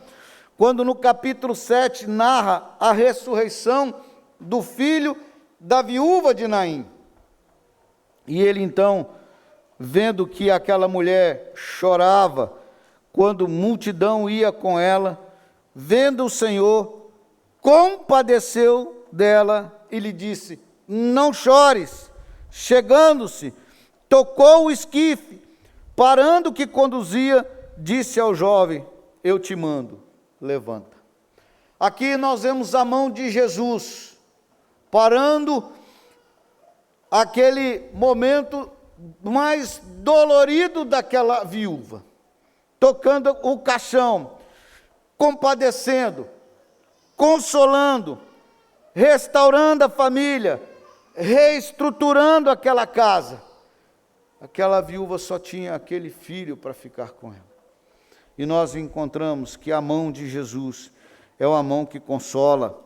quando no capítulo 7 narra a ressurreição do filho da viúva de Naim. E ele então, vendo que aquela mulher chorava, quando multidão ia com ela, vendo o Senhor, compadeceu dela e lhe disse: não chores. Chegando-se, tocou o esquife, parando o que conduzia, disse ao jovem: eu te mando, levanta. Aqui nós vemos a mão de Jesus, parando aquele momento mais dolorido daquela viúva, tocando o caixão, compadecendo, consolando, restaurando a família, reestruturando aquela casa. Aquela viúva só tinha aquele filho para ficar com ela. E nós encontramos que a mão de Jesus é uma mão que consola,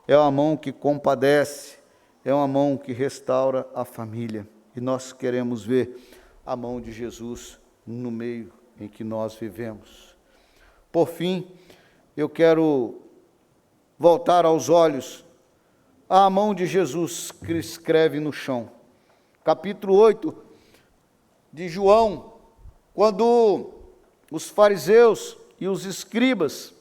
é uma mão que compadece, é uma mão que restaura a família. E nós queremos ver a mão de Jesus no meio em que nós vivemos. Por fim, eu quero voltar aos olhos à mão de Jesus que escreve no chão. Capítulo 8 de João, quando os fariseus e os escribas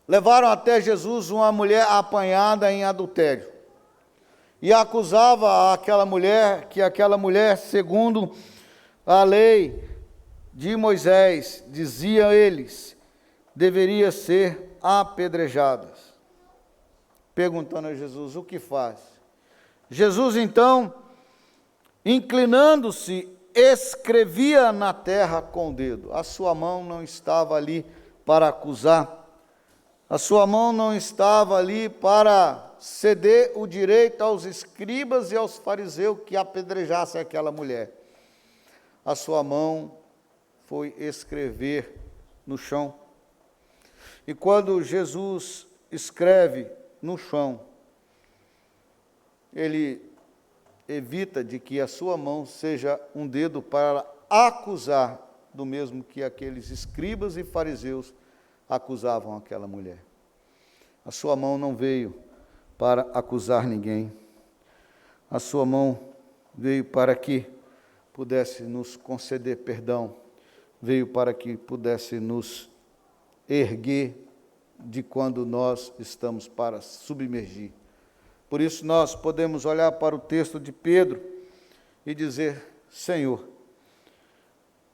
levaram até Jesus uma mulher apanhada em adultério. E acusava aquela mulher, que aquela mulher, segundo a lei de Moisés, dizia eles, deveria ser apedrejada. Perguntando a Jesus: o que faz? Jesus então, inclinando-se, escrevia na terra com o dedo. A sua mão não estava ali para acusar, a sua mão não estava ali para ceder o direito aos escribas e aos fariseus que apedrejassem aquela mulher. A sua mão foi escrever no chão. E quando Jesus escreve no chão, ele evita de que a sua mão seja um dedo para acusar, do mesmo que aqueles escribas e fariseus acusavam aquela mulher. A sua mão não veio para acusar ninguém. A sua mão veio para que pudesse nos conceder perdão veio para que pudesse nos erguer de quando nós estamos para submergir. Por isso nós podemos olhar para o texto de Pedro e dizer: Senhor,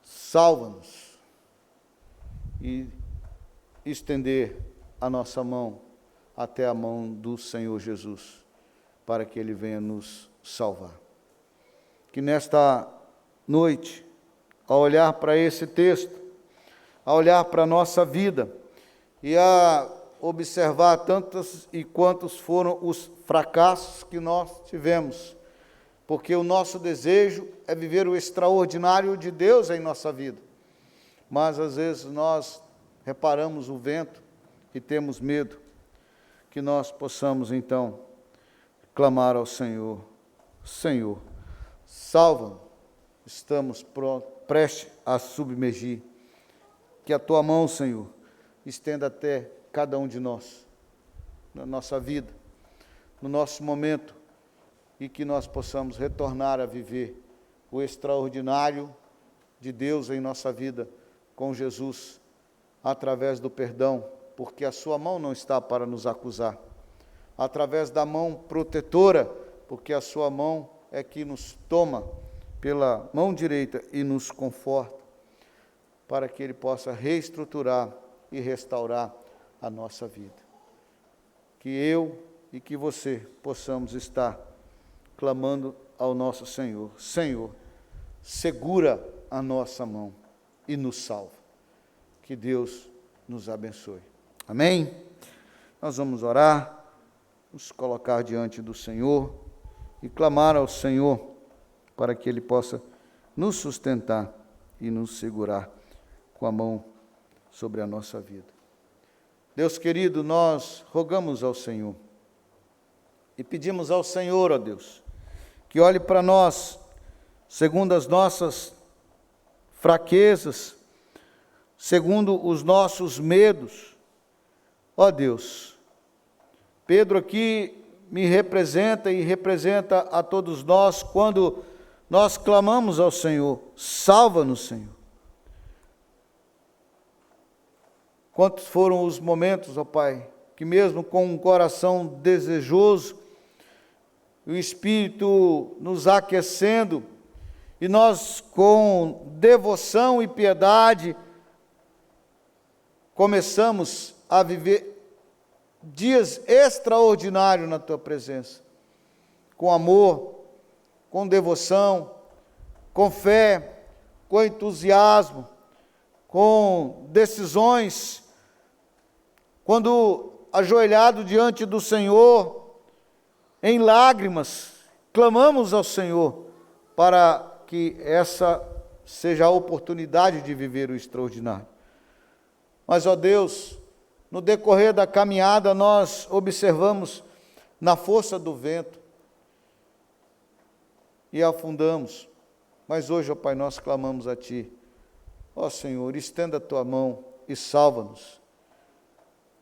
salva-nos, e estender a nossa mão até a mão do Senhor Jesus, para que Ele venha nos salvar. Que nesta noite, ao olhar para esse texto, ao olhar para a nossa vida, e a observar tantos e quantos foram os fracassos que nós tivemos, porque o nosso desejo é viver o extraordinário de Deus em nossa vida, mas às vezes nós reparamos o vento e temos medo, que nós possamos então clamar ao Senhor: Senhor, salva-nos, estamos prestes a submergir, que a Tua mão, Senhor, estenda até cada um de nós, na nossa vida, no nosso momento, e que nós possamos retornar a viver o extraordinário de Deus em nossa vida com Jesus, através do perdão, porque a sua mão não está para nos acusar, através da mão protetora, porque a sua mão é que nos toma pela mão direita e nos conforta, para que Ele possa reestruturar e restaurar a nossa vida. Que eu e que você possamos estar clamando ao nosso Senhor: Senhor, segura a nossa mão e nos salva. Que Deus nos abençoe. Amém? Nós vamos orar, nos colocar diante do Senhor e clamar ao Senhor para que Ele possa nos sustentar e nos segurar com a mão sobre a nossa vida. Deus querido, nós rogamos ao Senhor e pedimos ao Senhor, ó Deus, que olhe para nós segundo as nossas fraquezas, segundo os nossos medos. Ó Deus, Pedro aqui me representa e representa a todos nós quando nós clamamos ao Senhor: salva-nos, Senhor. Quantos foram os momentos, ó Pai, que mesmo com um coração desejoso, o Espírito nos aquecendo, e nós com devoção e piedade começamos a viver dias extraordinários na Tua presença, com amor, com devoção, com fé, com entusiasmo, com decisões, quando ajoelhado diante do Senhor, em lágrimas, clamamos ao Senhor para que essa seja a oportunidade de viver o extraordinário. Mas, ó Deus, no decorrer da caminhada nós observamos na força do vento e afundamos. Mas hoje, ó Pai, nós clamamos a Ti: ó Senhor, estenda a Tua mão e salva-nos.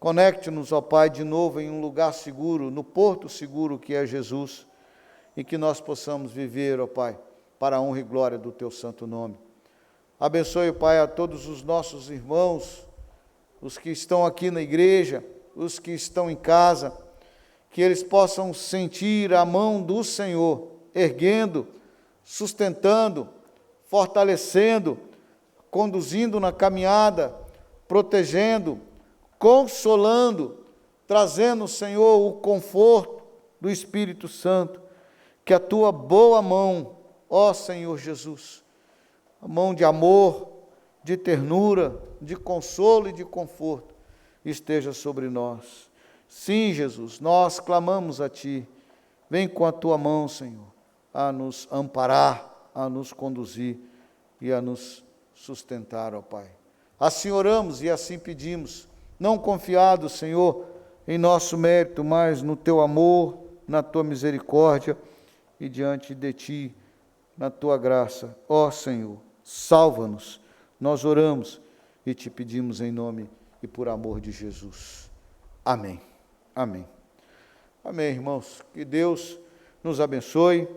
Conecte-nos, ó Pai, de novo em um lugar seguro, no porto seguro que é Jesus, e que nós possamos viver, ó Pai, para a honra e glória do Teu santo nome. Abençoe, Pai, a todos os nossos irmãos, os que estão aqui na igreja, os que estão em casa, que eles possam sentir a mão do Senhor, erguendo, sustentando, fortalecendo, conduzindo na caminhada, protegendo, consolando, trazendo, Senhor, o conforto do Espírito Santo, que a Tua boa mão, ó Senhor Jesus, a mão de amor, de ternura, de consolo e de conforto, esteja sobre nós. Sim, Jesus, nós clamamos a Ti, vem com a Tua mão, Senhor, a nos amparar, a nos conduzir e a nos sustentar, ó Pai. Assim oramos e assim pedimos, não confiados, Senhor, em nosso mérito, mas no Teu amor, na Tua misericórdia e diante de Ti, na Tua graça. Ó Senhor, salva-nos. Nós oramos e Te pedimos em nome e por amor de Jesus. Amém. Amém. Amém, irmãos. Que Deus nos abençoe,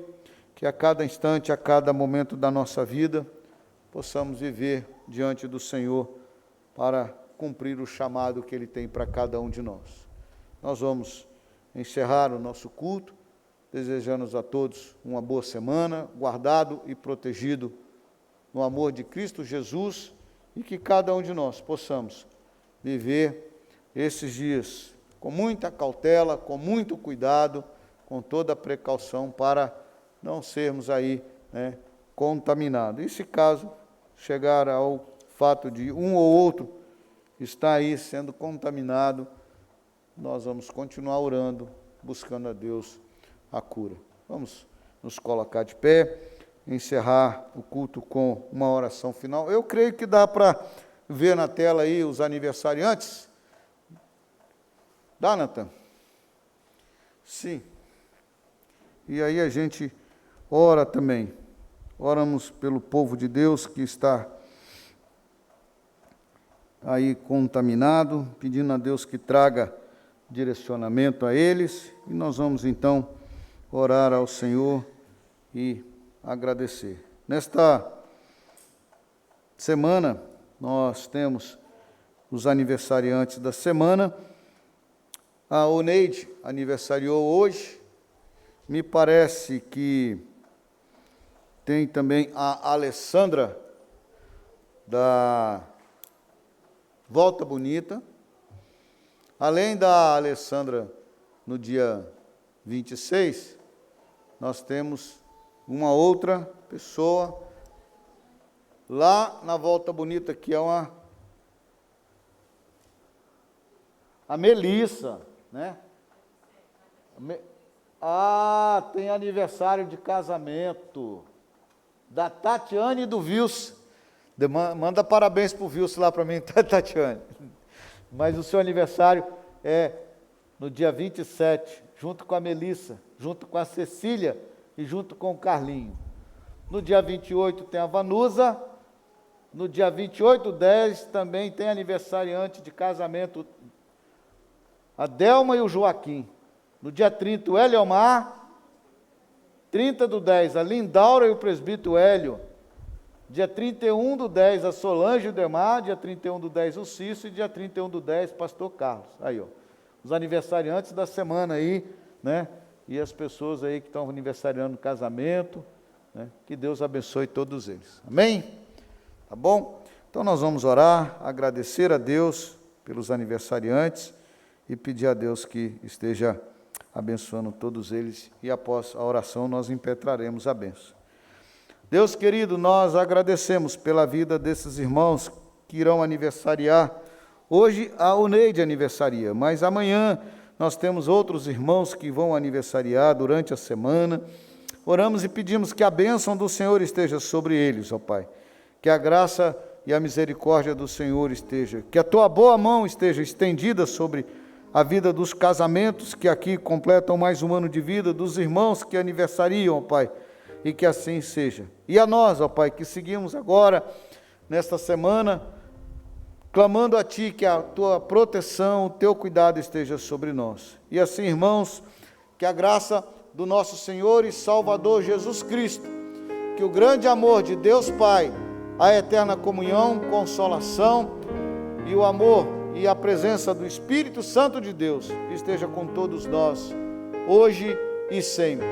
que a cada instante, a cada momento da nossa vida, possamos viver diante do Senhor para cumprir o chamado que Ele tem para cada um de nós. Nós vamos encerrar o nosso culto, desejando a todos uma boa semana, guardado e protegido no amor de Cristo Jesus, e que cada um de nós possamos viver esses dias com muita cautela, com muito cuidado, com toda a precaução para não sermos aí, contaminados. E se caso chegar ao fato de um ou outro estar aí sendo contaminado, nós vamos continuar orando, buscando a Deus a cura. Vamos nos colocar de pé, encerrar o culto com uma oração final. Eu creio que dá para ver na tela aí os aniversariantes. Dá, Natan? Sim. E aí a gente ora também. Oramos pelo povo de Deus que está aí contaminado, pedindo a Deus que traga direcionamento a eles. E nós vamos então orar ao Senhor e agradecer. Nesta semana, nós temos os aniversariantes da semana. A Oneide aniversariou hoje. Me parece que tem também a Alessandra, da Volta Bonita. Além da Alessandra, no dia 26, nós temos uma outra pessoa lá na Volta Bonita, que é a Melissa, né? Tem aniversário de casamento da Tatiane e do Vilso. Manda parabéns para o Vilso lá para mim, Tatiane. Mas o seu aniversário é no dia 27, junto com a Melissa, junto com a Cecília e junto com o Carlinho. No dia 28 tem a Vanusa. No dia 28/10 também tem aniversariante de casamento a Delma e o Joaquim. No dia 30, o Eliomar. 30/10, a Lindaura e o presbítero Hélio. Dia 31/10, a Solange e o Demar. Dia 31/10, o Cício. E dia 31/10, pastor Carlos. Aí, ó, os aniversariantes da semana aí, né? E as pessoas aí que estão aniversariando no casamento, né? Que Deus abençoe todos eles. Amém? Tá bom? Então nós vamos orar, agradecer a Deus pelos aniversariantes e pedir a Deus que esteja abençoando todos eles, e após a oração nós impetraremos a bênção. Deus querido, nós agradecemos pela vida desses irmãos que irão aniversariar. Hoje a Oneide aniversaria, mas amanhã nós temos outros irmãos que vão aniversariar durante a semana. Oramos e pedimos que a bênção do Senhor esteja sobre eles, ó Pai. Que a graça e a misericórdia do Senhor esteja, que a Tua boa mão esteja estendida sobre a vida dos casamentos que aqui completam mais um ano de vida, dos irmãos que aniversariam, ó Pai, e que assim seja. E a nós, ó Pai, que seguimos agora, nesta semana, clamando a Ti que a Tua proteção, o Teu cuidado esteja sobre nós. E assim, irmãos, que a graça do nosso Senhor e Salvador Jesus Cristo, que o grande amor de Deus Pai, a eterna comunhão, consolação e o amor e a presença do Espírito Santo de Deus esteja com todos nós, hoje e sempre.